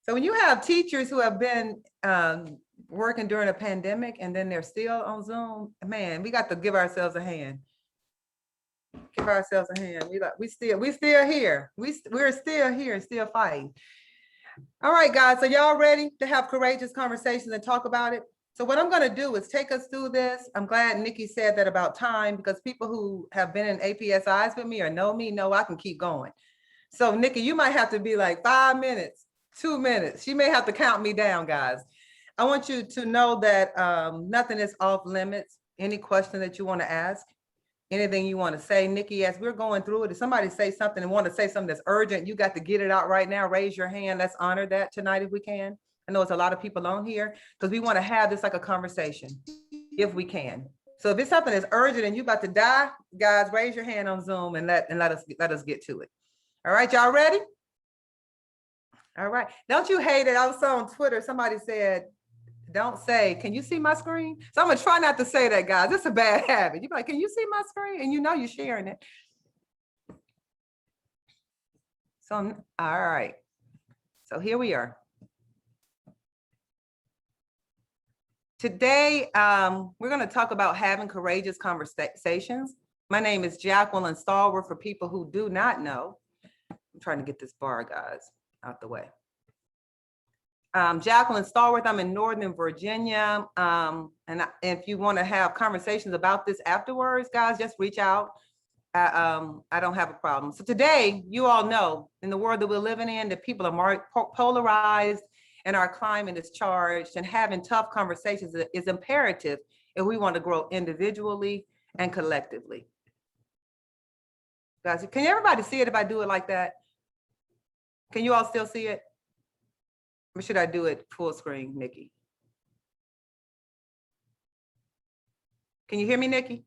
So when you have teachers who have been working during a pandemic and then they're still on Zoom, man, we got to give ourselves a hand. Give ourselves a hand. We still here. We're still here, still fighting. All right, guys. So y'all ready to have courageous conversations and talk about it? So what I'm going to do is take us through this. I'm glad Nikki said that about time, because people who have been in APSIs with me or know me know I can keep going. So Nikki, you might have to be like 5 minutes, 2 minutes. You may have to count me down, guys. I want you to know that nothing is off limits. Any question that you want to ask, anything you want to say, Nikki, as we're going through it, if somebody say something and want to say something that's urgent, you got to get it out right now. Raise your hand. Let's honor that tonight if we can. I know it's a lot of people on here because we want to have this like a conversation if we can. So if it's something that's urgent and you about to die, guys, raise your hand on Zoom and let us get to it. All right, y'all ready? All right. Don't you hate it? I was on Twitter. Somebody said, don't say, can you see my screen? So I'm gonna try not to say that, guys. It's a bad habit. You're like, can you see my screen? And you know you're sharing it. So, all right. So here we are. Today, we're going to talk about having courageous conversations. My name is Jacqueline Stallworth, for people who do not know. I'm trying to get this bar, guys, out the way. Jacqueline Stallworth, I'm in Northern Virginia. And if you want to have conversations about this afterwards, guys, just reach out. I don't have a problem. So today, you all know, in the world that we're living in, that people are more polarized, and our climate is charged, and having tough conversations is imperative if we want to grow individually and collectively. Guys, can everybody see it if I do it like that? Can you all still see it? Or should I do it full screen, Nikki? Can you hear me, Nikki?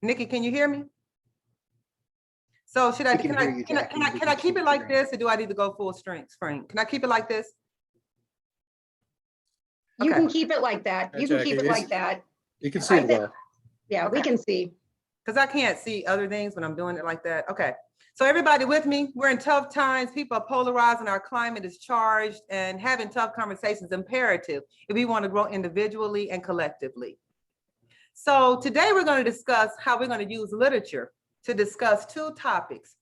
Nikki, can you hear me? So should I, can I keep it like this, or do I need to go full screen? Can I keep it like this? You can keep it like that. You can keep it like that. You can see it well. Yeah, we can see. Because I can't see other things when I'm doing it like that. Okay. So everybody with me, we're in tough times. People are polarized and our climate is charged, and having tough conversations is imperative if we want to grow individually and collectively. So today we're going to discuss how we're going to use literature to discuss two topics: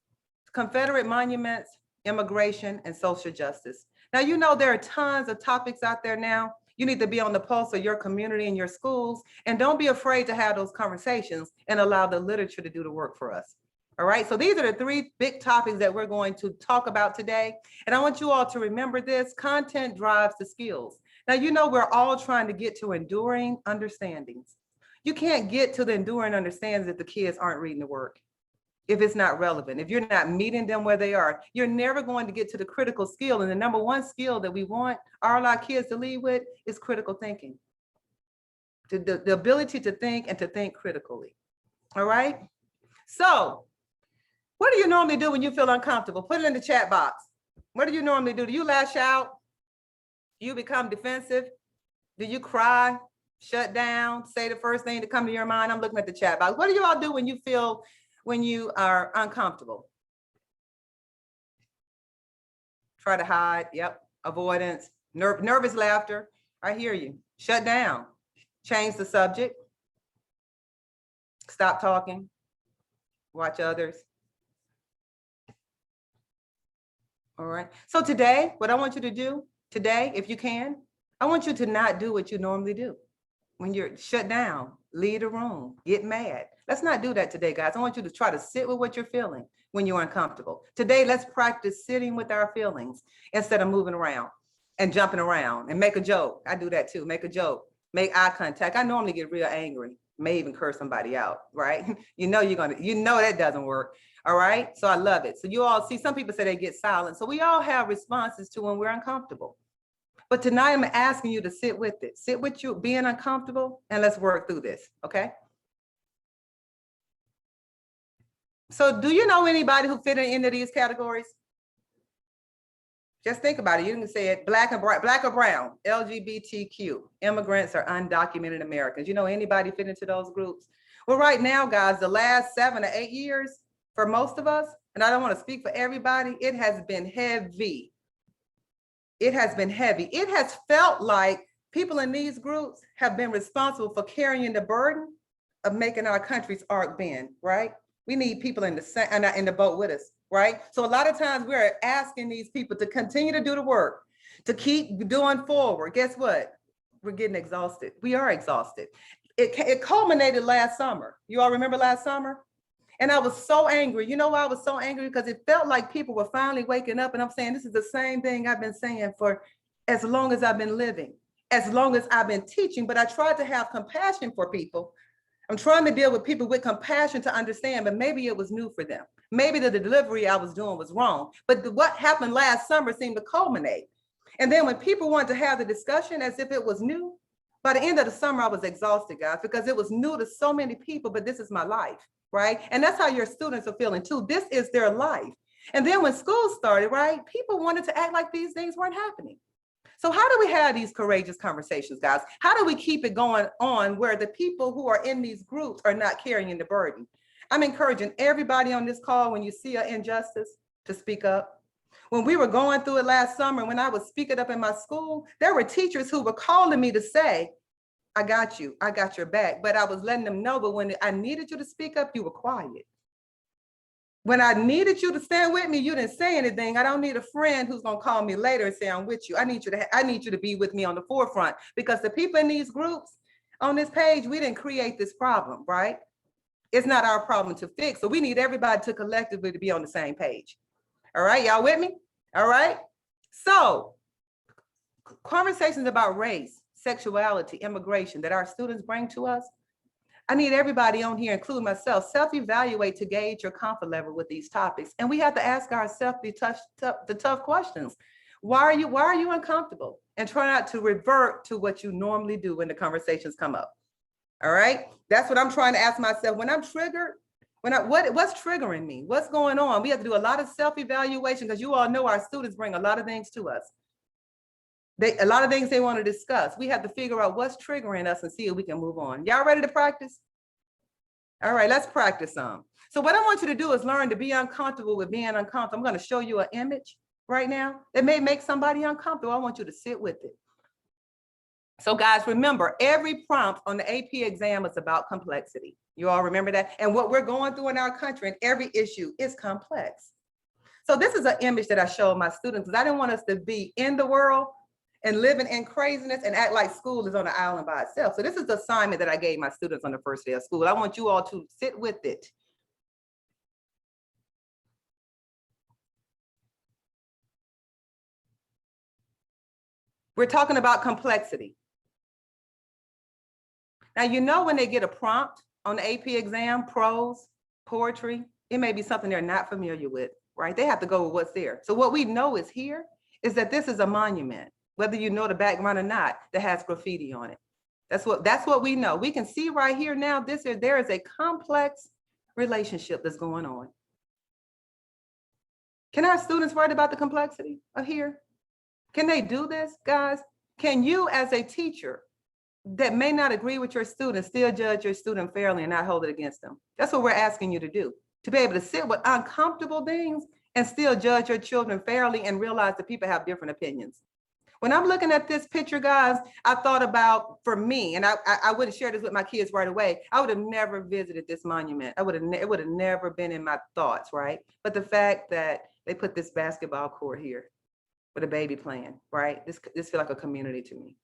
Confederate monuments, immigration, and social justice. Now, you know, there are tons of topics out there now. You need to be on the pulse of your community and your schools, and don't be afraid to have those conversations and allow the literature to do the work for us. All right, so these are the three big topics that we're going to talk about today. And I want you all to remember this: content drives the skills. Now, you know, we're all trying to get to enduring understandings. You can't get to the enduring understandings if the kids aren't reading the work, if it's not relevant, if you're not meeting them where they are. You're never going to get to the critical skill. And the number one skill that we want all our kids to lead with is critical thinking. The ability to think and to think critically. All right. So what do you normally do when you feel uncomfortable? Put it in the chat box. What do you normally do? Do you lash out? Do you become defensive? Do you cry? Shut down? Say the first thing to come to your mind? I'm looking at the chat box. What do you all do when you are uncomfortable? Try to hide. Yep. Avoidance. Nervous laughter. I hear you. Shut down. Change the subject. Stop talking. Watch others. All right. So today, what I want you to do today, if you can, I want you to not do what you normally do. When you're shut down, leave the room, get mad. Let's not do that today, guys. I want you to try to sit with what you're feeling when you're uncomfortable. Today, let's practice sitting with our feelings instead of moving around and jumping around, and make a joke. I do that too. Make a joke, make eye contact. I normally get real angry, may even curse somebody out, right? You know that doesn't work. All right. So I love it. So you all see, some people say they get silent. So we all have responses to when we're uncomfortable. But tonight I'm asking you to sit with it. Sit with you being uncomfortable, and let's work through this, okay? So do you know anybody who fit in any of these categories? Just think about it. You can say it: black or brown, LGBTQ, immigrants, or undocumented Americans. You know anybody fit into those groups? Well, right now, guys, the last 7 to 8 years for most of us, and I don't want to speak for everybody, it has been heavy. It has been heavy. It has felt like people in these groups have been responsible for carrying the burden of making our country's arc bend, right? We need people in the boat with us, right? So a lot of times we're asking these people to continue to do the work, to keep doing forward. Guess what? We're getting exhausted. We are exhausted. It culminated last summer. You all remember last summer? And I was so angry. You know why I was so angry? Because it felt like people were finally waking up. And I'm saying, this is the same thing I've been saying for as long as I've been living, as long as I've been teaching. But I tried to have compassion for people. I'm trying to deal with people with compassion to understand, but maybe it was new for them. Maybe the delivery I was doing was wrong. But what happened last summer seemed to culminate. And then when people wanted to have the discussion as if it was new, by the end of the summer, I was exhausted, guys, because it was new to so many people, but this is my life, right? And that's how your students are feeling too. This is their life. And then when school started, right, people wanted to act like these things weren't happening. So how do we have these courageous conversations, guys? How do we keep it going on where the people who are in these groups are not carrying the burden? I'm encouraging everybody on this call, when you see an injustice, to speak up. When we were going through it last summer, when I was speaking up in my school, there were teachers who were calling me to say, I got you, I got your back. But I was letting them know, but when I needed you to speak up, you were quiet. When I needed you to stand with me, you didn't say anything. I don't need a friend who's gonna call me later and say I'm with you. I need you to be with me on the forefront, because the people in these groups on this page, we didn't create this problem, right? It's not our problem to fix. So we need everybody to collectively to be on the same page. All right, y'all with me? All right. So conversations about race, sexuality, immigration that our students bring to us, I need everybody on here, including myself, self-evaluate to gauge your comfort level with these topics. And we have to ask ourselves the tough questions. Why are you uncomfortable? And try not to revert to what you normally do when the conversations come up. All right, that's what I'm trying to ask myself. When I'm triggered, what's triggering me? What's going on? We have to do a lot of self-evaluation, because you all know our students bring a lot of things to us. A lot of things they want to discuss. We have to figure out what's triggering us and see if we can move on. Y'all ready to practice? All right, let's practice some. So what I want you to do is learn to be uncomfortable with being uncomfortable. I'm going to show you an image right now that may make somebody uncomfortable. I want you to sit with it. So guys, remember, every prompt on the AP exam is about complexity. You all remember that? And what we're going through in our country and every issue is complex. So this is an image that I showed my students, because I didn't want us to be in the world and living in craziness and act like school is on an island by itself. So this is the assignment that I gave my students on the first day of school. I want you all to sit with it. We're talking about complexity. Now, you know, when they get a prompt on the AP exam, prose, poetry, it may be something they're not familiar with, right? They have to go with what's there. So what we know is here is that this is a monument, whether you know the background or not, that has graffiti on it. That's what we know. We can see right here now, there is a complex relationship that's going on. Can our students write about the complexity of here? Can they do this, guys? Can you, as a teacher that may not agree with your students, still judge your student fairly and not hold it against them? That's what we're asking you to do, to be able to sit with uncomfortable things and still judge your children fairly and realize that people have different opinions. When I'm looking at this picture, guys, I thought about, for me, and I wouldn't share this with my kids right away, I would have never visited this monument. It would have never been in my thoughts, right? But the fact that they put this basketball court here with a baby playing, right? This feels like a community to me.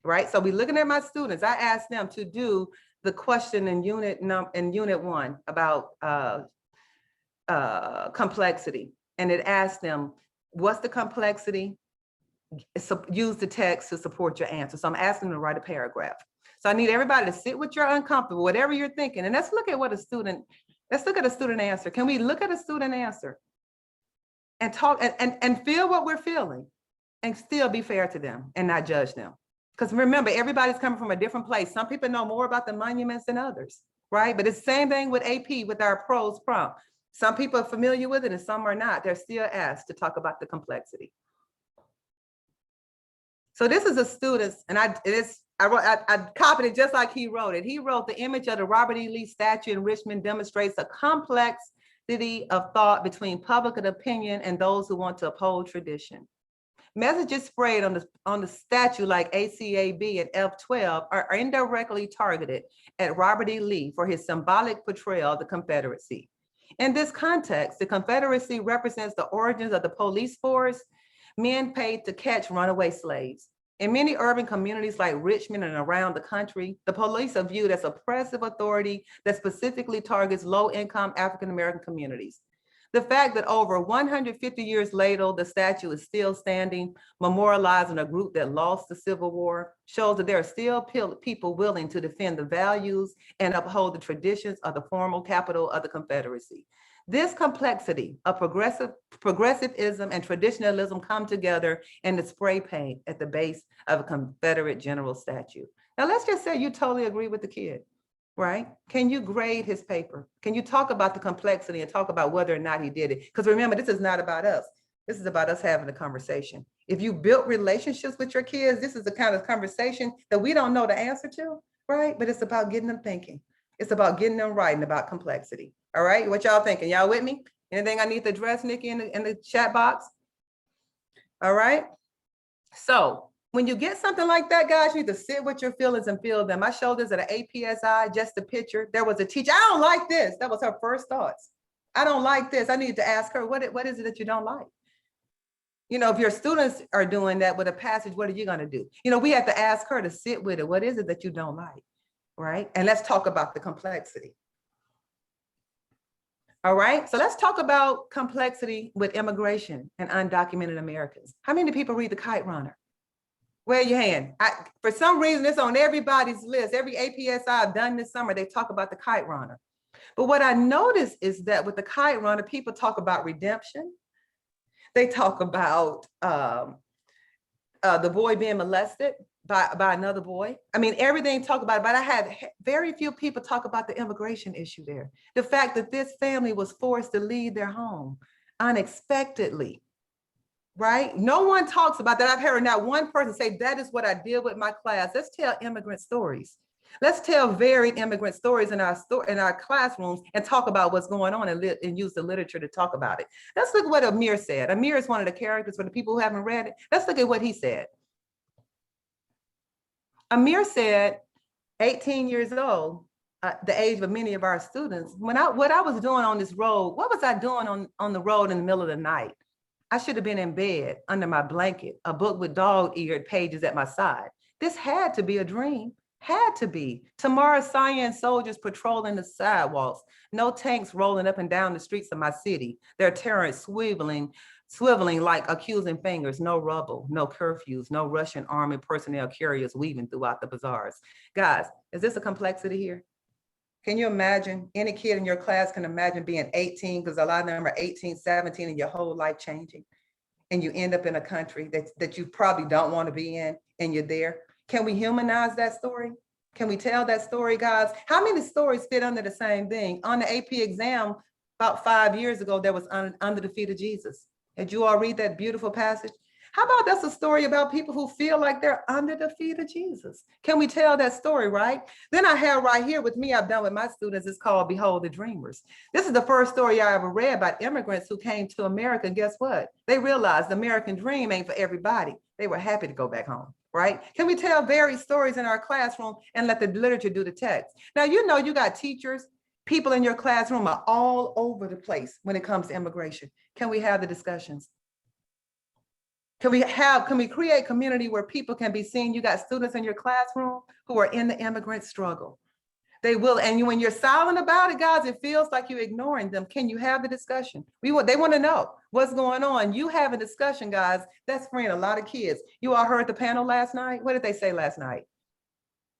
Right? So we're looking at my students. I asked them to do the question in unit 1 about complexity. And it asked them, what's the complexity? So use the text to support your answer. So I'm asking them to write a paragraph. So I need everybody to sit with your uncomfortable, whatever you're thinking. And let's look at a student answer. Can we look at a student answer and talk and feel what we're feeling and still be fair to them and not judge them? Because remember, everybody's coming from a different place. Some people know more about the monuments than others, right? But it's the same thing with AP, with our prose prompt. Some people are familiar with it and some are not. They're still asked to talk about the complexity. So this is a student's, and I copied it just like he wrote it. He wrote, the image of the Robert E. Lee statue in Richmond demonstrates a complexity of thought between public opinion and those who want to uphold tradition. Messages sprayed on the statue like ACAB and F-12 are indirectly targeted at Robert E. Lee for his symbolic portrayal of the Confederacy. In this context, the Confederacy represents the origins of the police force, men paid to catch runaway slaves. In many urban communities like Richmond and around the country, the police are viewed as oppressive authority that specifically targets low-income African-American communities. The fact that over 150 years later, the statue is still standing, memorializing a group that lost the Civil War, shows that there are still people willing to defend the values and uphold the traditions of the former capital of the Confederacy. This complexity of progressivism and traditionalism come together in the spray paint at the base of a Confederate general statue. Now, let's just say you totally agree with the kid. Right? Can you grade his paper? Can you talk about the complexity and talk about whether or not he did it? Because remember, this is not about us. This is about us having a conversation. If you built relationships with your kids, this is the kind of conversation that we don't know the answer to, right? But it's about getting them thinking. It's about getting them writing about complexity. All right, what y'all thinking? Y'all with me? Anything I need to address, Nikki, in the chat box? All right. So when you get something like that, guys, you need to sit with your feelings and feel them. I showed this at an APSI, just a picture. There was a teacher, I don't like this. That was her first thoughts. I don't like this. I need to ask her, what is it that you don't like? You know, if your students are doing that with a passage, what are you going to do? You know, we have to ask her to sit with it. What is it that you don't like, right? And let's talk about the complexity. All right, so let's talk about complexity with immigration and undocumented Americans. How many people read The Kite Runner? Wave your hand. For some reason, it's on everybody's list. Every APSI I've done this summer, they talk about The Kite Runner. But what I noticed is that with The Kite Runner, people talk about redemption. They talk about the boy being molested by another boy. I mean, everything talk about it, but I had very few people talk about the immigration issue there. The fact that this family was forced to leave their home unexpectedly. Right? No one talks about that. I've heard not one person say, that is what I deal with my class. Let's tell immigrant stories. Let's tell varied immigrant stories in our classrooms and talk about what's going on and use the literature to talk about it. Let's look at what Amir said. Amir is one of the characters for the people who haven't read it. Let's look at what he said. Amir said, 18 years old, the age of many of our students, what I was doing on this road, what was I doing on the road in the middle of the night? I should have been in bed under my blanket, a book with dog-eared pages at my side. This had to be a dream, had to be. Tomorrow's science soldiers patrolling the sidewalks, no tanks rolling up and down the streets of my city, their turrets swiveling like accusing fingers, no rubble, no curfews, no Russian army personnel carriers weaving throughout the bazaars. Guys, is this a complexity here? Can you imagine, any kid in your class can imagine being 18, because a lot of them are 18, 17, and your whole life changing. And you end up in a country that you probably don't want to be in, and you're there. Can we humanize that story? Can we tell that story, guys? How many stories fit under the same thing? On the AP exam, about 5 years ago, there was Under the Feet of Jesus. Did you all read that beautiful passage? How about that's a story about people who feel like they're under the feet of Jesus? Can we tell that story, right? Then I have right here with me, I've done with my students, it's called Behold the Dreamers. This is the first story I ever read about immigrants who came to America, and guess what? They realized the American dream ain't for everybody. They were happy to go back home, right? Can we tell varied stories in our classroom and let the literature do the text? Now, you know, you got teachers, people in your classroom are all over the place when it comes to immigration. Can we have the discussions? Can we create community where people can be seen? You got students in your classroom who are in the immigrant struggle. They will, and when you're silent about it, guys, it feels like you're ignoring them. Can you have the discussion? They want to know what's going on. You have a discussion, guys, that's freeing a lot of kids. You all heard the panel last night. What did they say last night?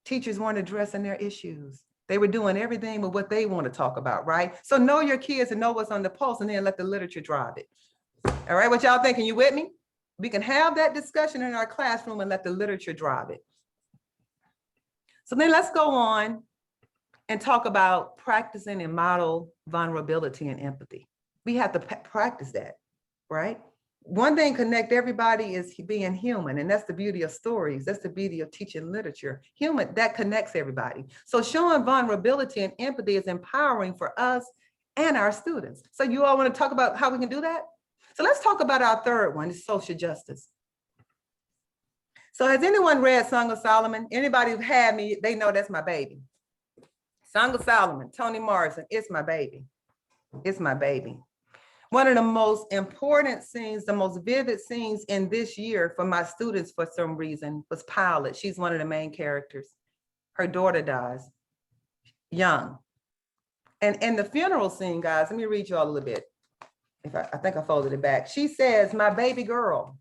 Teachers weren't addressing their issues. They were doing everything but what they want to talk about, right? So know your kids and know what's on the pulse, and then let the literature drive it. All right, what y'all thinking? You with me? We can have that discussion in our classroom and let the literature drive it. So then let's go on and talk about practicing and model vulnerability and empathy. We have to practice that, right? one thing connect everybody is being human, and that's the beauty of stories. That's the beauty of teaching literature. Human, that connects everybody. So showing vulnerability and empathy is empowering for us and our students. So you all want to talk about how we can do that? So let's talk about our third one, is social justice. So has anyone read Song of Solomon? Anybody who had me, they know that's my baby. Song of Solomon, Toni Morrison, it's my baby. It's my baby. One of the most important scenes, the most vivid scenes in this year for my students for some reason was Pilot. She's one of the main characters. Her daughter dies young. And in the funeral scene, guys, let me read you all a little bit. I think I folded it back. She says, my baby girl.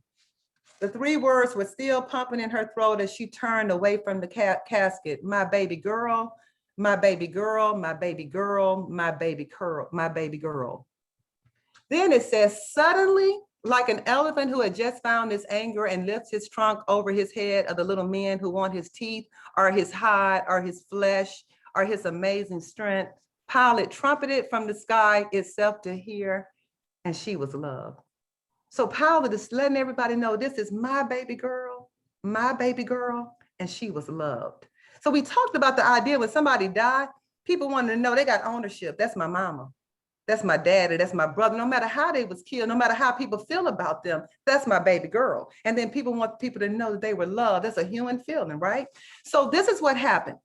The three words were still pumping in her throat as she turned away from the casket. My baby girl, my baby girl, my baby girl, my baby girl, my baby girl. Then it says, suddenly, like an elephant who had just found his anger and lifts his trunk over his head of the little men who want his teeth or his hide or his flesh or his amazing strength, Pilate trumpeted from the sky itself to hear, and she was loved. So Pilate is letting everybody know this is my baby girl, and she was loved. So we talked about the idea when somebody died, people wanted to know they got ownership. That's my mama. That's my daddy, that's my brother. No matter how they was killed, no matter how people feel about them, that's my baby girl. And then people want people to know that they were loved. That's a human feeling, right? So this is what happened.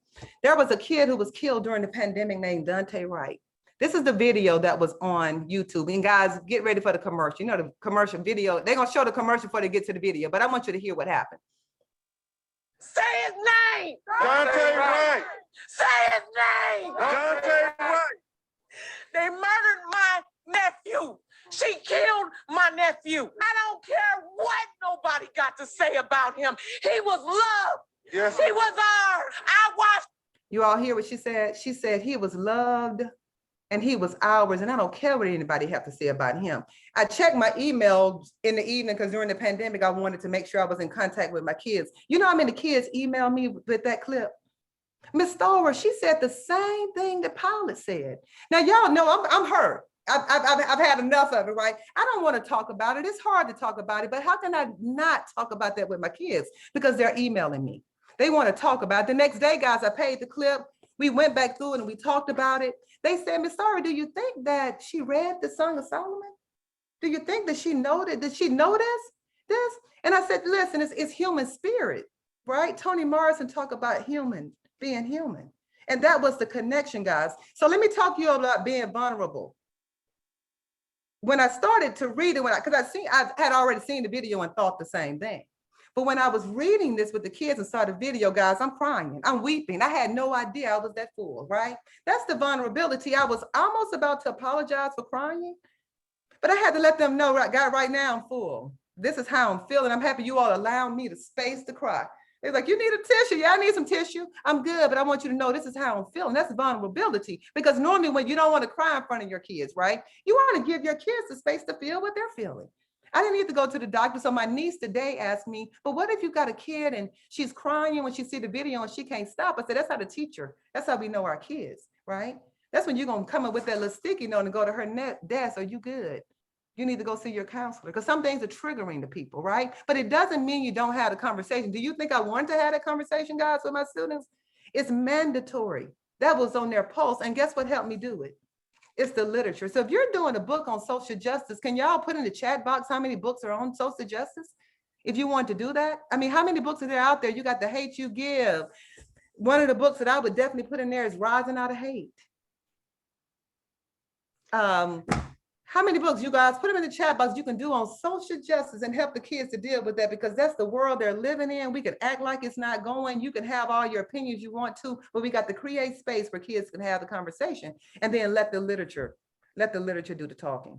There was a kid who was killed during the pandemic named Dante Wright. This is the video that was on YouTube. And guys, get ready for the commercial. You know, the commercial video, they're gonna show the commercial before they get to the video, but I want you to hear what happened. Say his name! Dante Wright! Say his name! Dante Wright! They murdered my nephew. She killed my nephew. I don't care what nobody got to say about him. He was loved. Yes. He was ours. I watched. You all hear what she said? She said he was loved and he was ours. And I don't care what anybody have to say about him. I checked my email in the evening because during the pandemic, I wanted to make sure I was in contact with my kids. You know how many kids emailed me with that clip? Miss Stallworth, she said the same thing that Pilate said. Now, y'all know I'm hurt. I've had enough of it, right? I don't want to talk about it. It's hard to talk about it, but how can I not talk about that with my kids? Because they're emailing me. They want to talk about it. The next day, guys, I paid the clip. We went back through it and we talked about it. They said, Miss Stallworth, do you think that she read the Song of Solomon? Do you think that she noted, did she notice this? And I said, listen, it's human spirit, right? Toni Morrison talked about being human. And that was the connection, guys. So let me talk to you about being vulnerable. When I started to read it, I had already seen the video and thought the same thing. But when I was reading this with the kids and saw the video, guys, I'm crying, I'm weeping. I had no idea I was that full, right? That's the vulnerability. I was almost about to apologize for crying, but I had to let them know, God, right now I'm full. This is how I'm feeling. I'm happy you all allowed me the space to cry. They're like, you need a tissue. Yeah, I need some tissue. I'm good, but I want you to know this is how I'm feeling. That's vulnerability. Because normally when you don't want to cry in front of your kids, right? You want to give your kids the space to feel what they're feeling. I didn't need to go to the doctor. So my niece today asked me, but what if you got a kid and she's crying when she see the video and she can't stop? I said, that's how the teacher, that's how we know our kids, right? That's when you're going to come up with that little sticky note and go to her desk. Are you good? You need to go see your counselor, because some things are triggering to people, right? But it doesn't mean you don't have a conversation. Do you think I want to have that conversation, guys, with my students? It's mandatory. That was on their pulse. And guess what helped me do it? It's the literature. So if you're doing a book on social justice, can y'all put in the chat box how many books are on social justice? If you want to do that, I mean, how many books are there out there? You got The Hate You Give. One of the books that I would definitely put in there is Rising Out of Hate. How many books, you guys, put them in the chat box, you can do on social justice and help the kids to deal with that, because that's the world they're living in. We can act like it's not going. You can have all your opinions you want to, but we got to create space where kids can have the conversation, and then let the literature do the talking.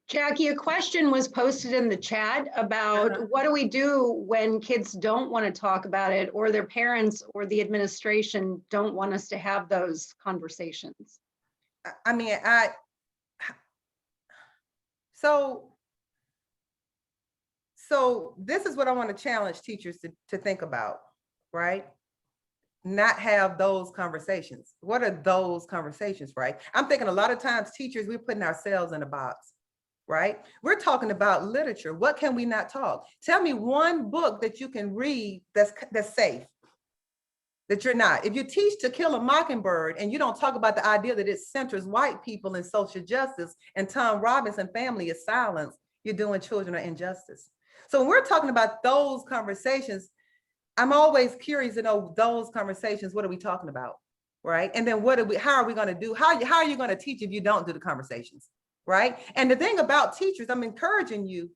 Jackie, a question was posted in the chat about what do we do when kids don't want to talk about it, or their parents or the administration don't want us to have those conversations? I mean, So this is what I want to challenge teachers to think about, right? Not have those conversations. What are those conversations, right? I'm thinking a lot of times teachers, we're putting ourselves in a box. right? We're talking about literature. What can we not talk? Tell me one book that you can read that's safe, that you're not. If you teach To Kill a Mockingbird and you don't talk about the idea that it centers white people in social justice and Tom Robinson family is silenced, you're doing children an injustice. So when we're talking about those conversations, I'm always curious to know those conversations, what are we talking about, right? And then how are we going to do, how are you going to teach if you don't do the conversations, right? And the thing about teachers, I'm encouraging you,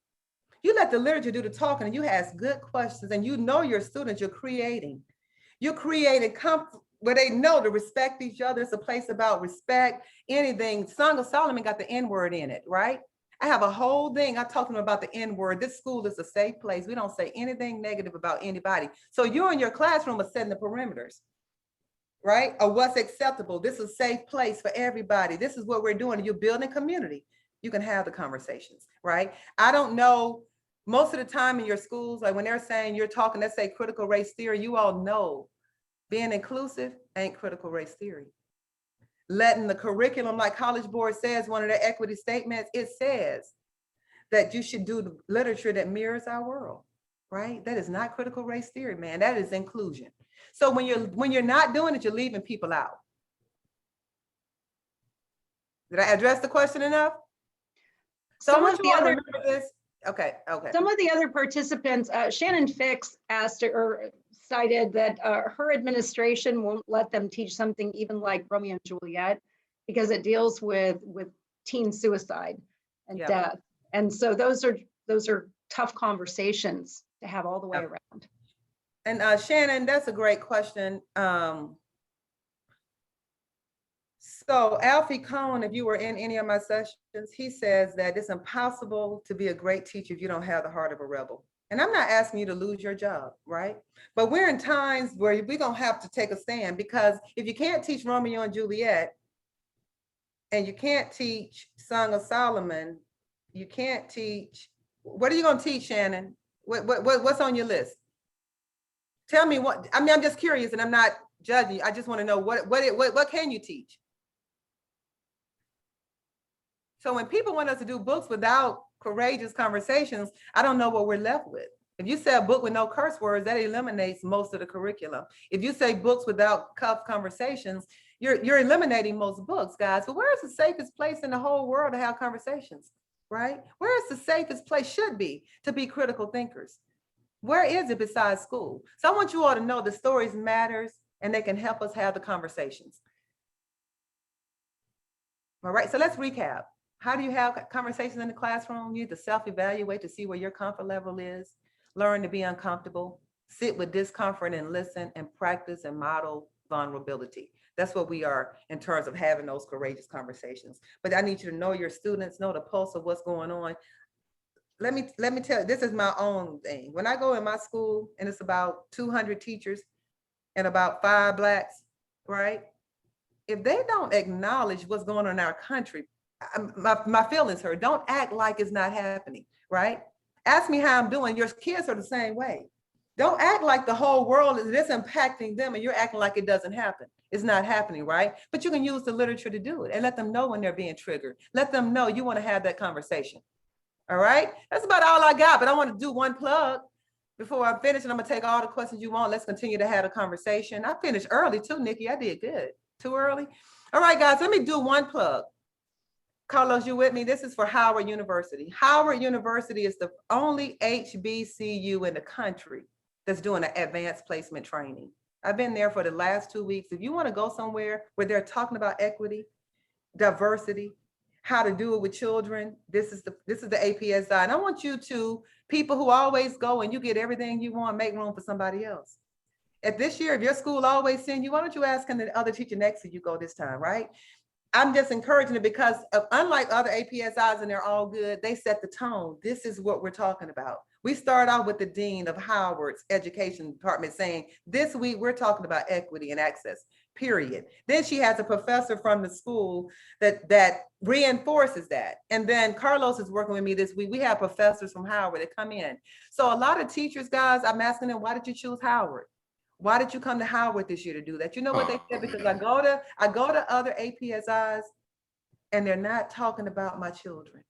you let the literature do the talking and you ask good questions and you know your students, you're creating where they know to respect each other. It's a place about respect, anything. Song of Solomon got the N-word in it, right? I have a whole thing. I talk to them about the N-word. This school is a safe place. We don't say anything negative about anybody. So you in your classroom are setting the perimeters, right? Or what's acceptable. This is a safe place for everybody. This is what we're doing. You're building community. You can have the conversations, right? I don't know, most of the time in your schools, like when they're saying you're talking, let's say critical race theory, you all know being inclusive ain't critical race theory. Letting the curriculum, like College Board says, one of their equity statements, it says that you should do the literature that mirrors our world, right? That is not critical race theory, man. That is inclusion. So when you're not doing it, you're leaving people out. Did I address the question enough? So Some I want of you the all to other remember this. Okay. Some of the other participants, Shannon Fix asked or cited that her administration won't let them teach something even like Romeo and Juliet because it deals with teen suicide and Yep. death. And so those are tough conversations to have all the way Yep. around. And Shannon, that's a great question. So Alfie Cohn, if you were in any of my sessions, he says that it's impossible to be a great teacher if you don't have the heart of a rebel. And I'm not asking you to lose your job, right? But we're in times where we're gonna have to take a stand, because if you can't teach Romeo and Juliet, and you can't teach Song of Solomon, you can't teach, what are you gonna teach, Shannon? What's on your list? Tell me what, I mean, I'm just curious and I'm not judging you. I just wanna know what can you teach? So when people want us to do books without courageous conversations, I don't know what we're left with. If you say a book with no curse words, that eliminates most of the curriculum. If you say books without tough conversations, you're eliminating most books, guys. But where is the safest place in the whole world to have conversations, right? Where is the safest place, should be, to be critical thinkers? Where is it besides school? So I want you all to know the stories matters and they can help us have the conversations. All right, so let's recap. How do you have conversations in the classroom? You need to self-evaluate to see where your comfort level is, learn to be uncomfortable, sit with discomfort and listen, and practice and model vulnerability. That's what we are in terms of having those courageous conversations. But I need you to know your students, know the pulse of what's going on. Let me tell you, this is my own thing. When I go in my school and it's about 200 teachers and about 5 Blacks, right? If they don't acknowledge what's going on in our country, my feelings hurt. Don't act like it's not happening, right? Ask me how I'm doing. Your kids are the same way. Don't act like the whole world is this impacting them and you're acting like it doesn't happen. It's not happening, right? But you can use the literature to do it and let them know when they're being triggered. Let them know you want to have that conversation. All right? That's about all I got, but I want to do one plug before I finish, and I'm gonna take all the questions you want. Let's continue to have a conversation. I finished early too, Nikki. I did good. Too early? All right, guys, let me do one plug. Carlos, you with me? This is for Howard University. Howard University is the only HBCU in the country that's doing an advanced placement training. I've been there for the last 2 weeks. If you want to go somewhere where they're talking about equity, diversity, how to do it with children, this is the APSI. And I want you to, people who always go and you get everything you want, make room for somebody else. At this year, if your school always send you, why don't you ask the other teacher next to you go this time, right? I'm just encouraging it because unlike other APSIs, and they're all good, they set the tone. This is what we're talking about. We start out with the dean of Howard's education department saying, this week we're talking about equity and access, period. Then she has a professor from the school that reinforces that. And then Carlos is working with me this week. We have professors from Howard that come in. So a lot of teachers, guys, I'm asking them, why did you choose Howard? Why did you come to Howard this year to do that? You know what they said? Because I go to other APSIs and they're not talking about my children.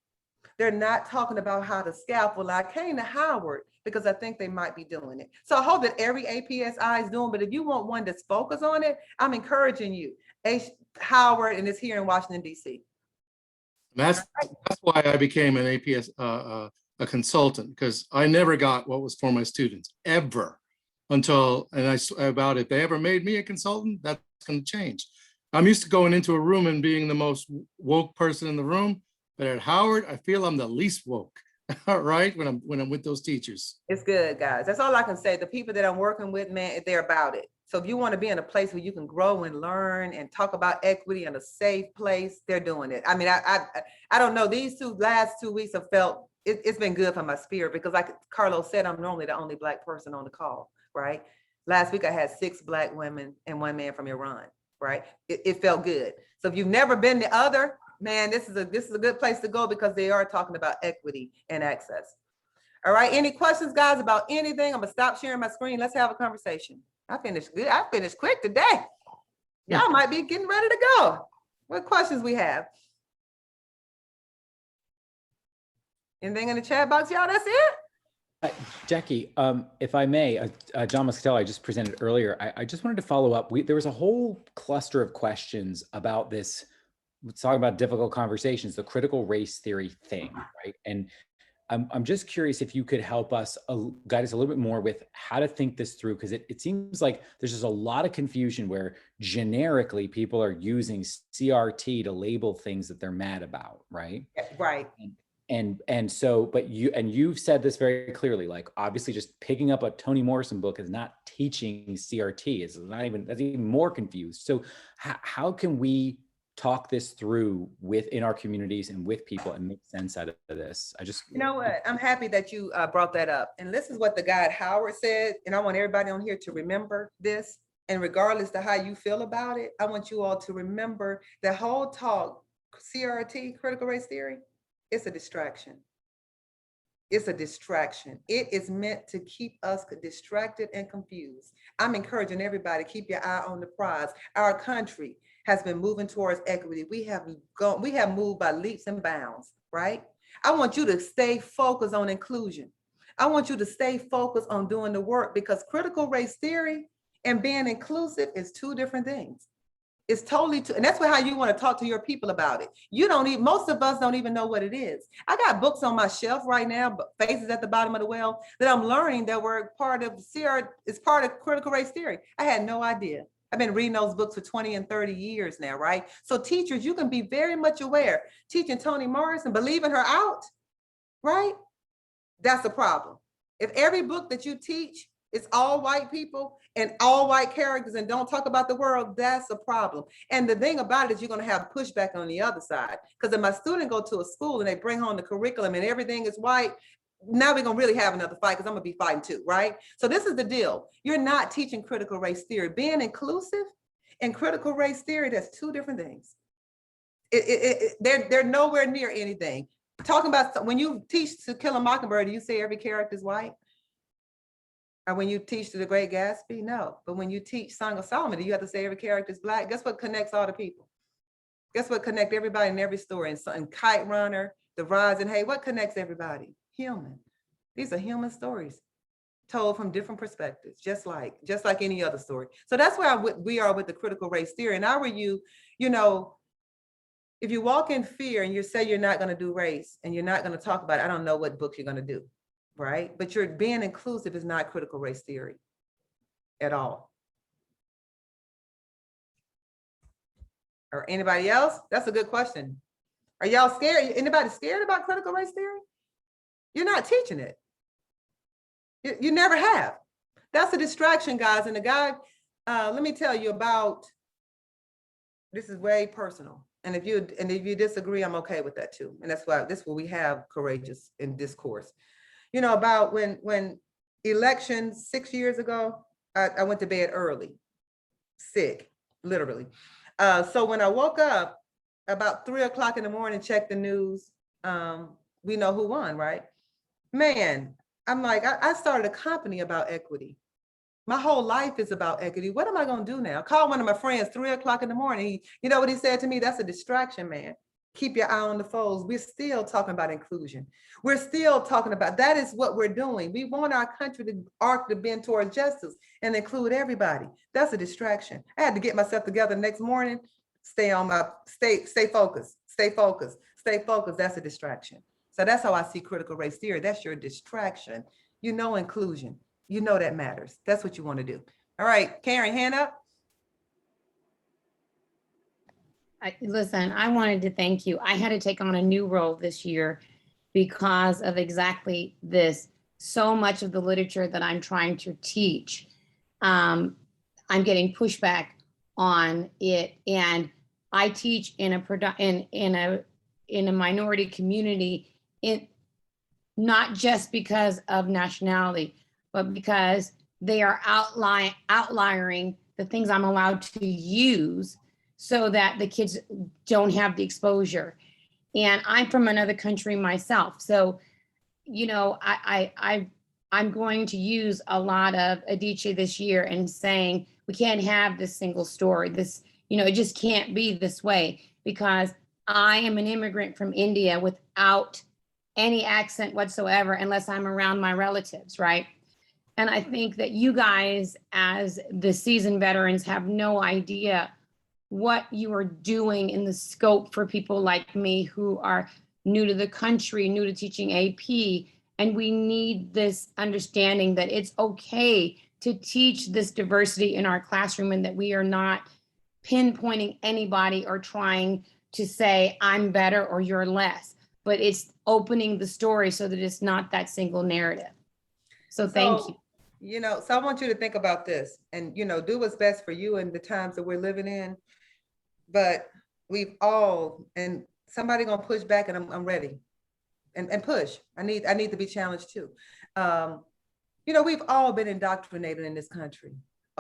They're not talking about how to scaffold. I came to Howard because I think they might be doing it. So I hope that every APSI is doing, but if you want one that's focused on it, I'm encouraging you. Howard, and it's here in Washington, D.C. That's why I became an APS a consultant, because I never got what was for my students ever until, and about if they ever made me a consultant, that's going to change. I'm used to going into a room and being the most woke person in the room, but at Howard, I feel I'm the least woke. Right, when I'm with those teachers. It's good, guys. That's all I can say. The people that I'm working with, man, they're about it. So if you want to be in a place where you can grow and learn and talk about equity in a safe place, they're doing it. I mean, I don't know. These last 2 weeks have felt, it's been good for my spirit, because like Carlos said, I'm normally the only Black person on the call, right? Last week I had 6 Black women and 1 man from Iran, right? It felt good. So if you've never been the other, man, this is a good place to go, because they are talking about equity and access. All right, any questions, guys, about anything? I'm gonna stop sharing my screen. Let's have a conversation. I finished good. I finished quick today. Y'all might be getting ready to go. What questions we have? Anything in the chat box, y'all? That's it? Jackie, if I may, John Moscatel, I just presented earlier. I just wanted to follow up. There was a whole cluster of questions about this. Let's talk about difficult conversations, the critical race theory thing, right? And I'm just curious if you could help us, guide us a little bit more with how to think this through, because it seems like there's just a lot of confusion where generically people are using CRT to label things that they're mad about, right? Right. And so, but you've said this very clearly, like obviously just picking up a Toni Morrison book is not teaching CRT. It's not even, that's even more confused. So how can we talk this through in our communities and with people and make sense out of this? You know what? I'm happy that you brought that up. And this is what the guy Howard said. And I want everybody on here to remember this. And regardless to how you feel about it, I want you all to remember the whole talk, CRT, critical race theory, it's a distraction. It's a distraction. It is meant to keep us distracted and confused. I'm encouraging everybody to keep your eye on the prize. Our country has been moving towards equity. We have moved by leaps and bounds, right? I want you to stay focused on inclusion. I want you to stay focused on doing the work, because critical race theory and being inclusive is 2 different things. It's totally, and that's how you want to talk to your people about it. Most of us don't even know what it is. I got books on my shelf right now, but Faces at the Bottom of the Well, that I'm learning that were part of it's part of critical race theory. I had no idea. I've been reading those books for 20 and 30 years now, right? So teachers, you can be very much aware. Teaching Toni Morrison, believing her out, right? That's a problem. If every book that you teach is all white people and all white characters and don't talk about the world, that's a problem. And the thing about it is you're going to have pushback on the other side. Because if my student go to a school and they bring home the curriculum and everything is white, now we're gonna really have another fight, because I'm gonna be fighting too, right? So this is the deal. You're not teaching critical race theory. Being inclusive and critical race theory, that's 2 different things. They're nowhere near anything. Talking about, when you teach To Kill a Mockingbird, do you say every character is white? Or when you teach To The Great Gatsby? No. But when you teach Song of Solomon, do you have to say every character is Black? Guess what connects all the people? Guess what connects everybody in every story? And Kite Runner, The Rise and Hay, what connects everybody? Human. These are human stories told from different perspectives, just like any other story. So that's where we are with the critical race theory. And I were you know, if you walk in fear and you say you're not going to do race and you're not going to talk about it, I don't know what book you're going to do, right? But you're being inclusive is not critical race theory at all. Or anybody else? That's a good question. Are y'all scared? Anybody scared about critical race theory? You're not teaching it. You never have. That's a distraction, guys. And the guy, let me tell you about, this is way personal. And if you disagree, I'm okay with that too. And that's why we have courageous in discourse. You know, about when elections 6 years ago, I went to bed early, sick, literally. So when I woke up about 3 o'clock in the morning, checked the news, we know who won, right? Man, I'm like, I started a company about equity. My whole life is about equity. What am I gonna do now? Call one of my friends 3 o'clock in the morning. You know what he said to me? That's a distraction, man. keep your eye on the foes. We're still talking about inclusion. We're still talking about, that is what we're doing. We want our country to arc to bend towards justice and include everybody. That's a distraction. I had to get myself together the next morning, stay focused, stay focused, stay focused. That's a distraction. So that's how I see critical race theory. That's your distraction. You know, inclusion, you know, that matters. That's what you want to do. All right, Karen, hand up. Listen, I wanted to thank you. I had to take on a new role this year because of exactly this. So much of the literature that I'm trying to teach, I'm getting pushback on it, and I teach in a minority community, not just because of nationality, but because they are outliering the things I'm allowed to use, so that the kids don't have the exposure. And I'm from another country myself. So, you know, I'm going to use a lot of Adichie this year and saying, we can't have this single story. This, you know, it just can't be this way, because I am an immigrant from India without any accent whatsoever, unless I'm around my relatives, right? And I think that you guys, as the seasoned veterans, have no idea what you are doing in the scope for people like me who are new to the country, new to teaching AP. And we need this understanding that it's okay to teach this diversity in our classroom, and that we are not pinpointing anybody or trying to say I'm better or you're less, but it's opening the story so that it's not that single narrative. So thank you. You know, so I want you to think about this and, you know, do what's best for you in the times that we're living in. But we've all, and somebody gonna push back, and I'm ready and push. I need to be challenged too. You know, we've all been indoctrinated in this country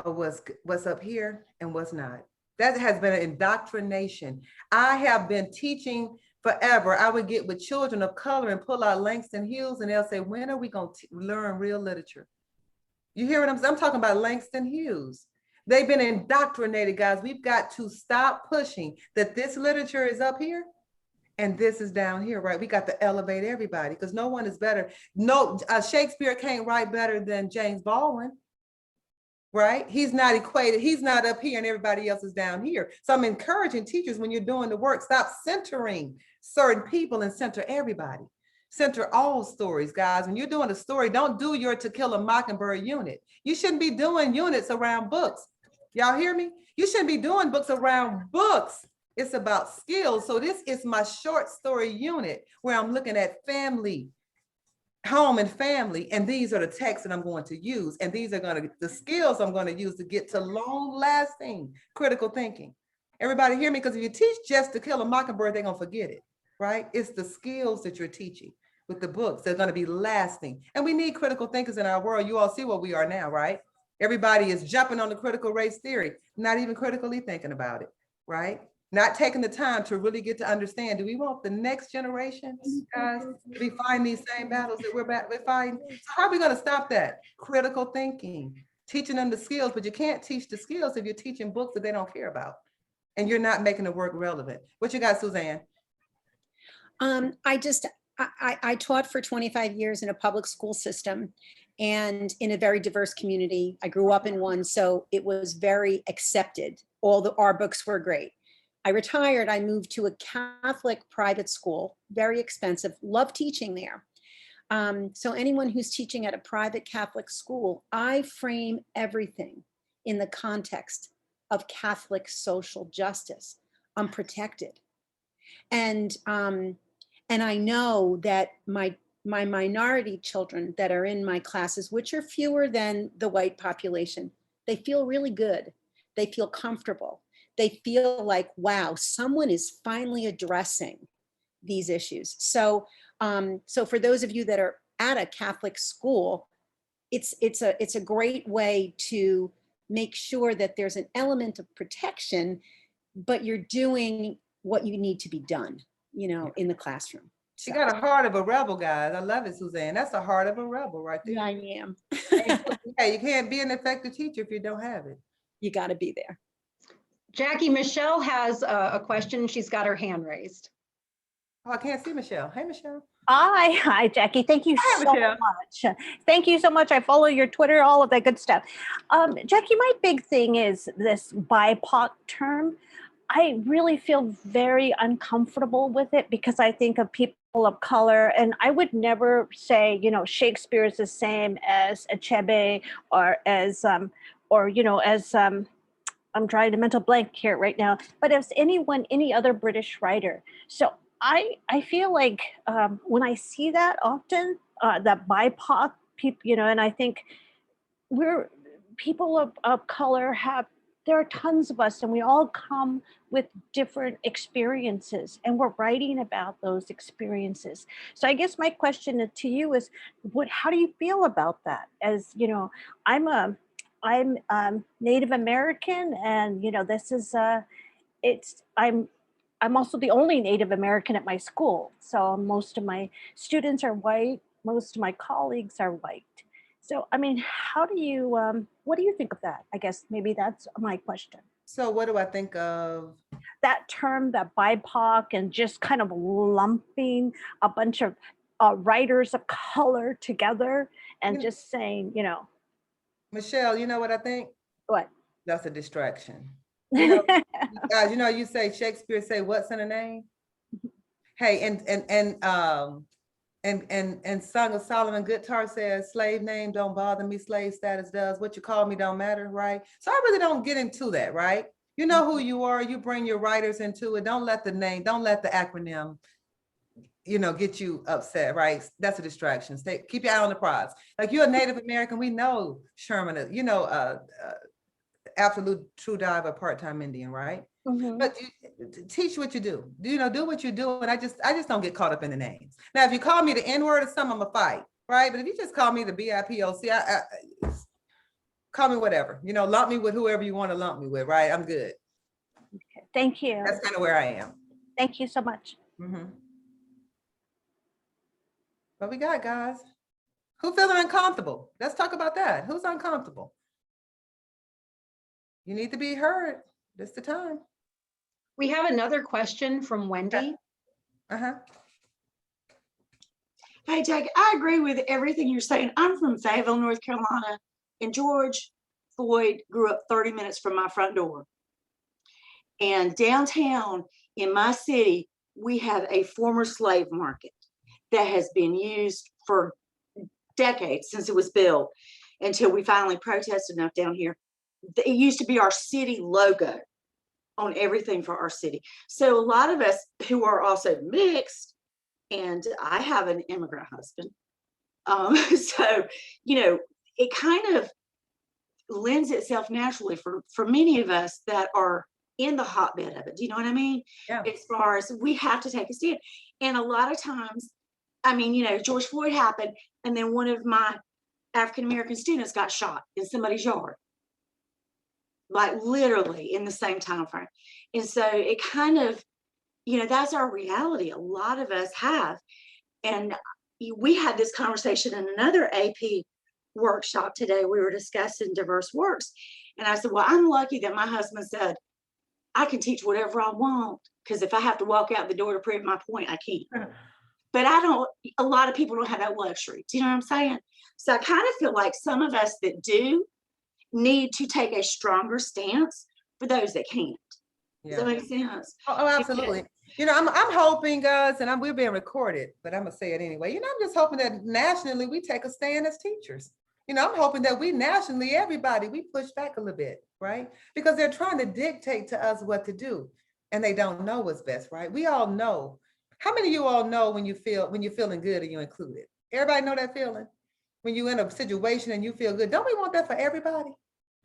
of what's up here and what's not. That has been an indoctrination. I have been teaching forever. I would get with children of color and pull out Langston Hughes, and they'll say, when are we gonna learn real literature? You hear what I'm saying? I'm talking about Langston Hughes. They've been indoctrinated, guys. We've got to stop pushing that this literature is up here and this is down here, right? We got to elevate everybody, because no one is better. No, Shakespeare can't write better than James Baldwin, right? He's not equated. He's not up here and everybody else is down here. So I'm encouraging teachers, when you're doing the work, stop centering certain people and center everybody. Center all stories, guys. When you're doing a story, don't do your To Kill a Mockingbird unit. You shouldn't be doing units around books. Y'all hear me? You shouldn't be doing books around books. It's about skills. So this is my short story unit where I'm looking at family, home and family. And these are the texts that I'm going to use. And these are the skills I'm going to use to get to long lasting critical thinking. Everybody hear me? Because if you teach just To Kill a Mockingbird, they're going to forget it, right? It's the skills that you're teaching with the books. They're going to be lasting. And we need critical thinkers in our world. You all see what we are now, right? Everybody is jumping on the critical race theory, not even critically thinking about it, right? Not taking the time to really get to understand, do we want the next generation, guys, to be fighting these same battles that we're fighting? So how are we going to stop that? Critical thinking, teaching them the skills, but you can't teach the skills if you're teaching books that they don't care about and you're not making the work relevant. What you got, Suzanne? I taught for 25 years in a public school system and in a very diverse community. I grew up in one, so it was very accepted. Our books were great. I retired, I moved to a Catholic private school, very expensive, love teaching there. So anyone who's teaching at a private Catholic school, I frame everything in the context of Catholic social justice. I'm protected. And I know that my minority children that are in my classes, which are fewer than the white population, they feel really good. They feel comfortable. They feel like, wow, someone is finally addressing these issues. So for those of you that are at a Catholic school, it's a great way to make sure that there's an element of protection, but you're doing what you need to be done, in the classroom. She got a heart of a rebel, guys. I love it, Suzanne. That's the heart of a rebel right there. Yeah, I am. Yeah, you can't be an effective teacher if you don't have it. You got to be there. Jackie, Michelle has a question. She's got her hand raised. Oh, I can't see Michelle. Hey, Michelle. Hi, Jackie. Thank you Hi, so Michelle. much. Thank you so much. I follow your Twitter, all of that good stuff. Jackie, my big thing is this BIPOC term. I really feel very uncomfortable with it because I think of people of color, and I would never say, Shakespeare is the same as Achebe or as, I'm trying to mental blank here right now, but as any other British writer. So I feel like when I see that often, that BIPOC people, and I think we're people of color there are tons of us and we all come with different experiences and we're writing about those experiences. So I guess my question to you is, how do you feel about that? As I'm Native American, and this is I'm also the only Native American at my school. So most of my students are white, most of my colleagues are white. So I mean, what do you think of that? I guess maybe that's my question. So what do I think of? That term, that BIPOC, and just kind of lumping a bunch of writers of color together and just saying, Michelle, you know what I think? What? That's a distraction. Guys, you say Shakespeare say what's in a name? Hey, and Song of Solomon Guitar says, slave name don't bother me, slave status does. What you call me don't matter, right? So I really don't get into that, right? You know who you are, you bring your writers into it. Don't let the name, don't let the acronym, get you upset, right? That's a distraction. Keep your eye on the prize. Like, you're a Native American, we know Sherman, absolute true diver, part-time Indian, right? Mm-hmm. But teach what you do. Do what you do, and I just don't get caught up in the names. Now, if you call me the N-word or something, I'm a fight, right? But if you just call me the BIPOC, call me whatever. Lump me with whoever you want to lump me with, right? I'm good. Okay. Thank you. That's kind of where I am. Thank you so much. Mm-hmm. What we got, guys? Who feeling uncomfortable? Let's talk about that. Who's uncomfortable? You need to be heard. This is the time. We have another question from Wendy. Uh-huh. Hey, Jackie, I agree with everything you're saying. I'm from Fayetteville, North Carolina, and George Floyd grew up 30 minutes from my front door. And downtown in my city, we have a former slave market that has been used for decades, since it was built, until we finally protested enough down here. It used to be our city logo on everything for our city. So a lot of us who are also mixed, and I have an immigrant husband. So, it kind of lends itself naturally for many of us that are in the hotbed of it. Do you know what I mean? Yeah. As far as we have to take a stand. And a lot of times, George Floyd happened, and then one of my African-American students got shot in somebody's yard. Like literally in the same time frame. And so it kind of, that's our reality. A lot of us have. And we had this conversation in another AP workshop today. We were discussing diverse works. And I said, well, I'm lucky that my husband said, I can teach whatever I want, because if I have to walk out the door to prove my point, I can. But a lot of people don't have that luxury. Do you know what I'm saying? So I kind of feel like some of us that do need to take a stronger stance for those that can't. Yeah. Does that make sense? Oh, absolutely. I'm hoping, guys, and we're being recorded, but I'm gonna say it anyway. I'm just hoping that nationally we take a stand as teachers. I'm hoping that we nationally, everybody, we push back a little bit, right? Because they're trying to dictate to us what to do, and they don't know what's best, right? We all know. How many of you all know when you're feeling good and you're included? Everybody know that feeling? When you're in a situation and you feel good, don't we want that for everybody?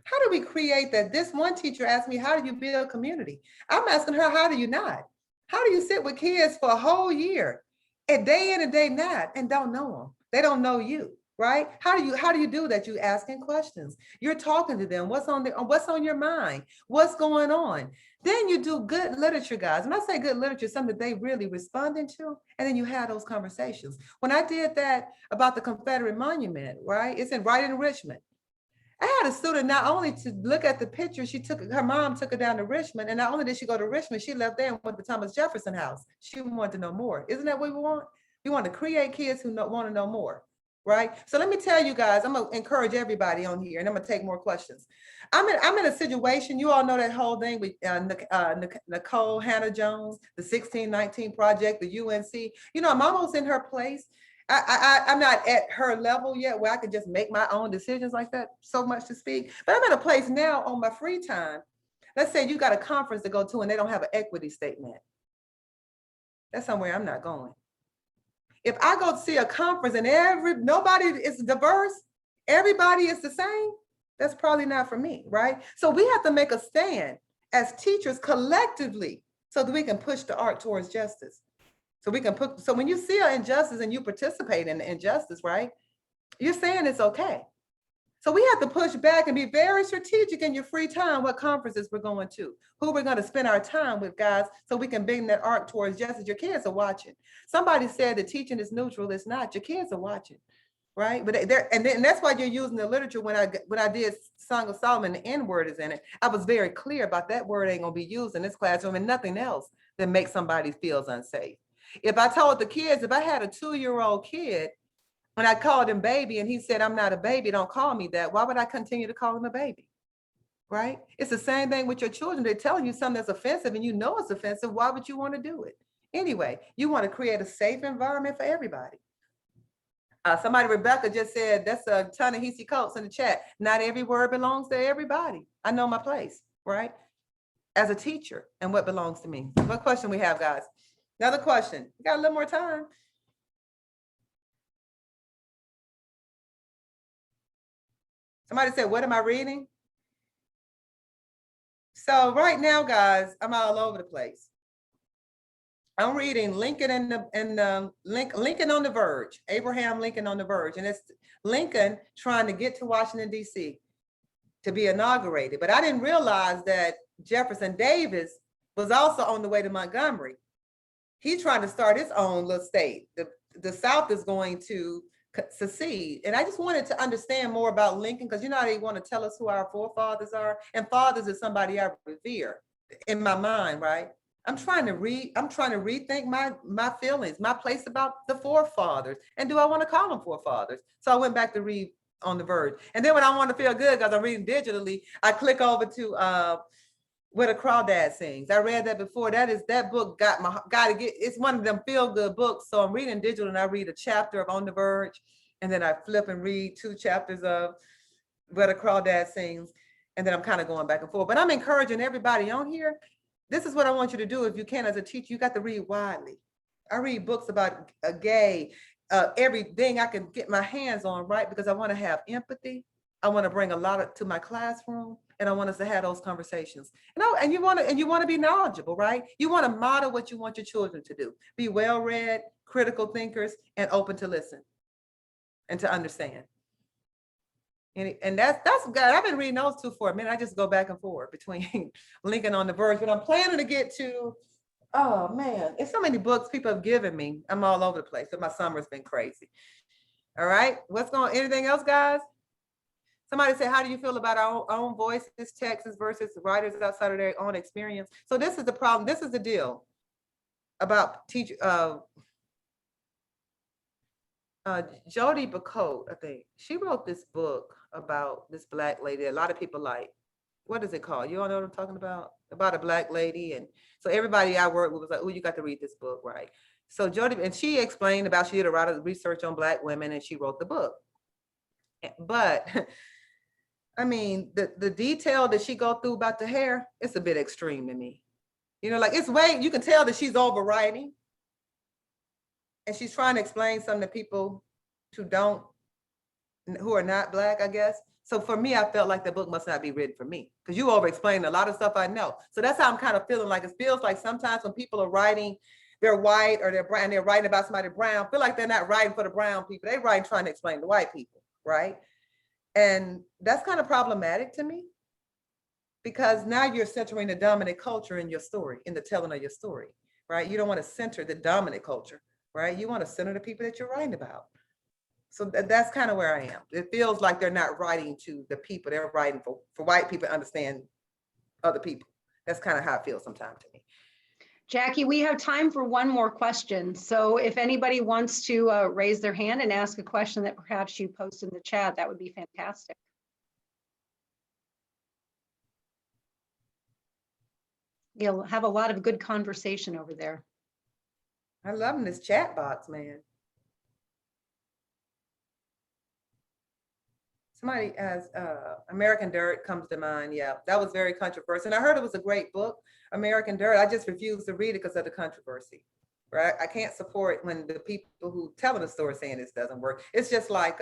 How do we create that? This one teacher asked me, how do you build community? I'm asking her, how do you not? How do you sit with kids for a whole year, a day in and day not, and don't know them? They don't know you, right? How do you do that? You asking questions. You're talking to them. What's on your mind? What's going on? Then you do good literature, guys. And I say good literature, something that they really responding to, and then you have those conversations. When I did that about the Confederate monument, right? It's right in Richmond. I had a student not only to look at the picture, her mom took her down to Richmond, and not only did she go to Richmond, she left there and went to Thomas Jefferson House. She wanted to know more. Isn't that what we want? We want to create kids who want to know more, right? So let me tell you guys, I'm gonna encourage everybody on here, and I'm gonna take more questions. I'm in a situation, you all know that whole thing with Nicole Hannah Jones, the 1619 Project, the UNC. You know, I'm almost in her place. I'm not at her level yet where I can just make my own decisions like that, so much to speak. But I'm in a place now on my free time. Let's say you got a conference to go to and they don't have an equity statement. That's somewhere I'm not going. If I go see a conference and nobody is diverse, everybody is the same, that's probably not for me, right? So we have to make a stand as teachers collectively so that we can push the art towards justice. So when you see an injustice and you participate in the injustice, right? You're saying it's okay. So we have to push back and be very strategic in your free time, what conferences we're going to, who we're going to spend our time with, guys, so we can bring that arc towards justice. Your kids are watching. Somebody said that teaching is neutral. It's not. Your kids are watching, right? But and that's why you're using the literature. When I did Song of Solomon, the N word is in it. I was very clear about that word ain't gonna be used in this classroom and nothing else that makes somebody feel unsafe. If I told the kids, if I had a 2-year-old kid, when I called him baby and he said, I'm not a baby, don't call me that, why would I continue to call him a baby? Right? It's the same thing with your children. They're telling you something that's offensive and you know it's offensive. Why would you want to do it? Anyway, you want to create a safe environment for everybody. Somebody, Rebecca, just said, that's a ton of Hisi Coats in the chat. Not every word belongs to everybody. I know my place, right? As a teacher and what belongs to me. What question we have, guys? Another question. We got a little more time. Somebody said, what am I reading? So right now, guys, I'm all over the place. I'm reading Lincoln Lincoln on the Verge, Abraham Lincoln on the Verge. And it's Lincoln trying to get to Washington, D.C. to be inaugurated. But I didn't realize that Jefferson Davis was also on the way to Montgomery. He's trying to start his own little state. The South is going to secede. And I just wanted to understand more about Lincoln, because you know how they want to tell us who our forefathers are, and fathers is somebody I revere in my mind, right? I'm trying to rethink my feelings, my place about the forefathers, and do I want to call them forefathers? So I went back to read On the Verge, and then when I want to feel good because I'm reading digitally, I click over to Where the Crawdad Sings. I read that before. That book it's one of them feel good books. So I'm reading digital and I read a chapter of On the Verge, and then I flip and read 2 chapters of Where the Crawdad Sings, and then I'm kind of going back and forth. But I'm encouraging everybody on here. This is what I want you to do if you can as a teacher. You got to read widely. I read books about gay, everything I can get my hands on, right? Because I want to have empathy. I want to bring a lot to my classroom. And I want us to have those conversations. And you want to be knowledgeable, right? You want to model what you want your children to do. Be well-read, critical thinkers, and open to listen and to understand. And that's good. I've been reading those 2 for a minute. I just go back and forth between Lincoln on the Verge, but I'm planning to get to, oh man, it's so many books people have given me. I'm all over the place, but my summer's been crazy. All right, anything else, guys? Somebody said, how do you feel about our own voices, texts versus writers outside of their own experience? So this is the problem. This is the deal about teacher. Jodi Picoult, I think, she wrote this book about this Black lady. A lot of people like, what is it called? You all know what I'm talking about? About a Black lady. And so everybody I worked with was like, oh, you got to read this book, right? So Jodi, and she explained about, she did a lot of research on Black women and she wrote the book. But I mean, the detail that she go through about the hair, it's a bit extreme to me. You know, like you can tell that she's overwriting. And she's trying to explain something to people who are not Black, I guess. So for me, I felt like the book must not be written for me, because you over-explained a lot of stuff I know. So that's how I'm kind of feeling like. It feels like sometimes when people are writing, they're white or they're brown, they're writing about somebody brown, feel like they're not writing for the brown people. They're writing trying to explain to white people, right? And that's kind of problematic to me, because now you're centering the dominant culture in your story, in the telling of your story, right? You don't want to center the dominant culture, right? You want to center the people that you're writing about. So that's kind of where I am. It feels like they're not writing to the people. They're writing for white people to understand other people. That's kind of how it feels sometimes to me. Jackie, we have time for one more question. So if anybody wants to raise their hand and ask a question that perhaps you post in the chat, that would be fantastic. You'll have a lot of good conversation over there. I love this chat box, man. Somebody has American Dirt comes to mind. Yeah, that was very controversial. And I heard it was a great book, American Dirt. I just refused to read it because of the controversy. Right? I can't support when the people who telling the story saying this doesn't work. It's just like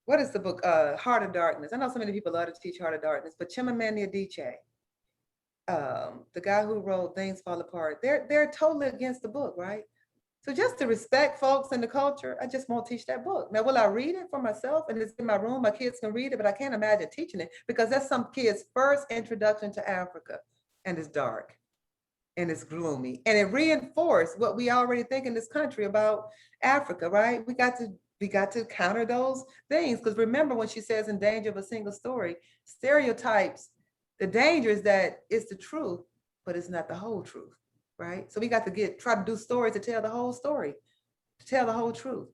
what is the book? Heart of Darkness. I know so many people love to teach Heart of Darkness, but Chimamanda Adichie, the guy who wrote Things Fall Apart, they're totally against the book, right? So just to respect folks in the culture, I just won't teach that book. Now, will I read it for myself and it's in my room? My kids can read it, but I can't imagine teaching it because that's some kids' first introduction to Africa, and it's dark and it's gloomy, and it reinforced what we already think in this country about Africa, right? We got to counter those things, because remember when she says in danger of a single story, stereotypes, the danger is that it's the truth, but it's not the whole truth. Right? So we got to try to do stories to tell the whole story, to tell the whole truth.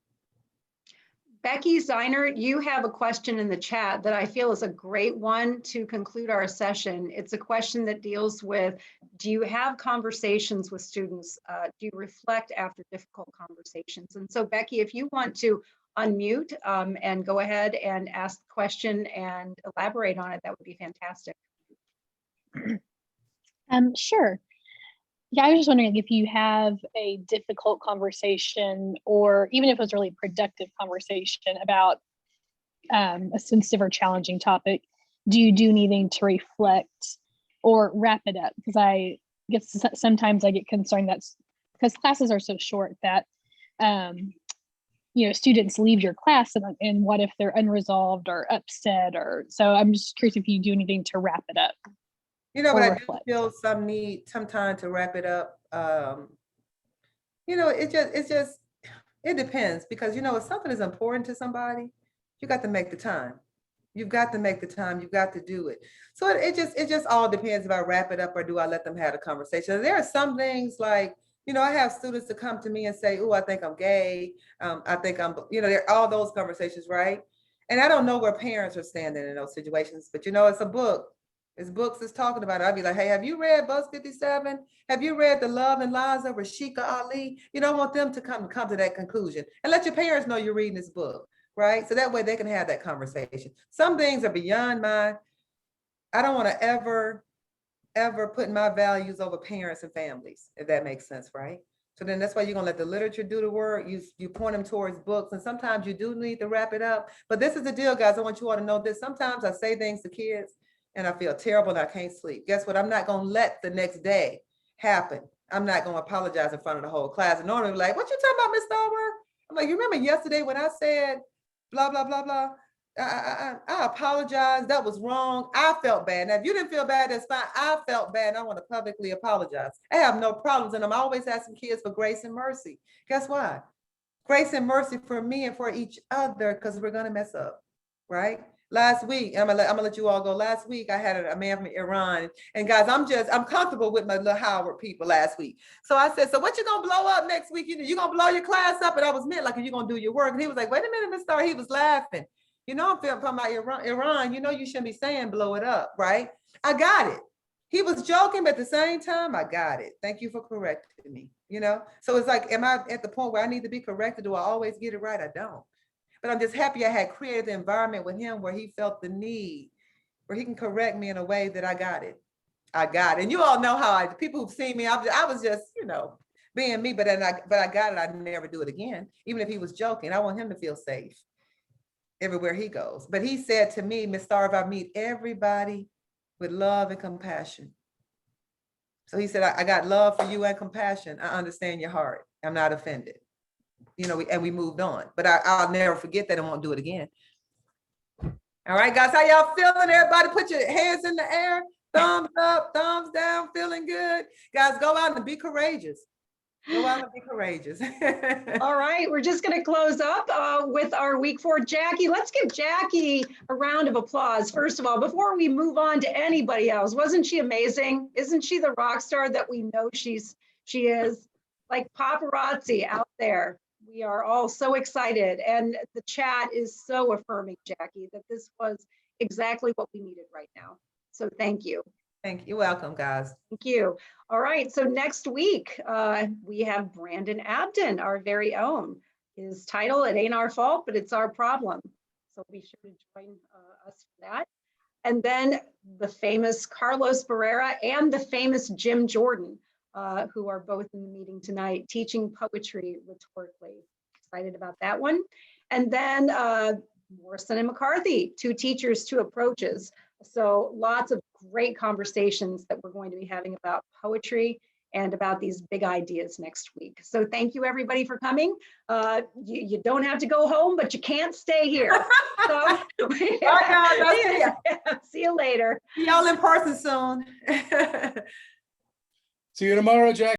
Becky Zeiner, you have a question in the chat that I feel is a great one to conclude our session. It's a question that deals with, do you have conversations with students? Do you reflect after difficult conversations? And so Becky, if you want to unmute and go ahead and ask the question and elaborate on it, that would be fantastic. Sure. Yeah, I was just wondering if you have a difficult conversation, or even if it was a really productive conversation about a sensitive or challenging topic, do you do anything to reflect or wrap it up? Because I guess sometimes I get concerned that's because classes are so short that students leave your class and what if they're unresolved or upset, or so I'm just curious if you do anything to wrap it up. But I do feel some need, some time to wrap it up. It depends, because if something is important to somebody, you got to make the time. You've got to make the time. You've got to do it. So it just all depends if I wrap it up or do I let them have a conversation. There are some things like, I have students that come to me and say, "Oh, I think I'm gay. I think I'm," there are all those conversations, right? And I don't know where parents are standing in those situations, but it's a book. It's books that's talking about it. I'd be like, hey, have you read Buzz 57? Have you read The Love and Lies of Rashika Ali? You don't want them to come to that conclusion. And let your parents know you're reading this book, right? So that way they can have that conversation. Some things are beyond I don't want to ever put my values over parents and families, if that makes sense, right? So then that's why you're gonna let the literature do the work. You point them towards books, and sometimes you do need to wrap it up. But this is the deal, guys. I want you all to know this. Sometimes I say things to kids and I feel terrible and I can't sleep. Guess what? I'm not going to let the next day happen. I'm not going to apologize in front of the whole class. And normally like, what you talking about, Miss Stallworth? I'm like, you remember yesterday when I said blah, blah, blah, blah? I apologize. That was wrong. I felt bad. Now, if you didn't feel bad, that's fine. I felt bad. And I want to publicly apologize. I have no problems. And I'm always asking kids for grace and mercy. Guess what? Grace and mercy for me and for each other, because we're going to mess up, right? Last week, I'm gonna let you all go. Last week, I had a man from Iran, and guys, I'm comfortable with my little Howard people last week. So I said, so what you gonna blow up next week? You gonna blow your class up? And I was meant like, are you gonna do your work? And he was like, wait a minute, Miss Star. He was laughing. I'm feeling from my Iran. You shouldn't be saying blow it up, right? I got it. He was joking, but at the same time, I got it. Thank you for correcting me. So it's like, am I at the point where I need to be corrected? Do I always get it right? I don't. But I'm just happy I had created the environment with him where he felt the need, where he can correct me in a way that I got it. And you all know how the people who've seen me, I was just, being me, but I got it. I'd never do it again. Even if he was joking, I want him to feel safe everywhere he goes. But he said to me, Miss Starve, I meet everybody with love and compassion. So he said, I got love for you and compassion. I understand your heart. I'm not offended. And we moved on, but I'll never forget that and won't do it again. All right, guys, how y'all feeling? Everybody put your hands in the air, thumbs up, thumbs down, feeling good. Guys, go out and be courageous. Go out and be courageous. All right, we're just going to close up with our week 4. Jackie, let's give Jackie a round of applause. First of all, before we move on to anybody else, wasn't she amazing? Isn't she the rock star that we know she is? Like paparazzi out there. We are all so excited, and the chat is so affirming, Jackie, that this was exactly what we needed right now. So thank you. Thank you. You're welcome, guys. Thank you. All right, so next week, we have Brandon Abden, our very own. His title, It Ain't Our Fault, But It's Our Problem. So be sure to join us for that. And then the famous Carlos Barrera and the famous Jim Jordan, who are both in the meeting tonight, teaching poetry rhetorically. Excited about that one. And then Morrison and McCarthy, 2 teachers, 2 approaches. So lots of great conversations that we're going to be having about poetry and about these big ideas next week. So thank you everybody for coming. You don't have to go home, but you can't stay here. So Bye, guys. I'll see ya. See you later. See y'all in person soon. See you tomorrow, Jack.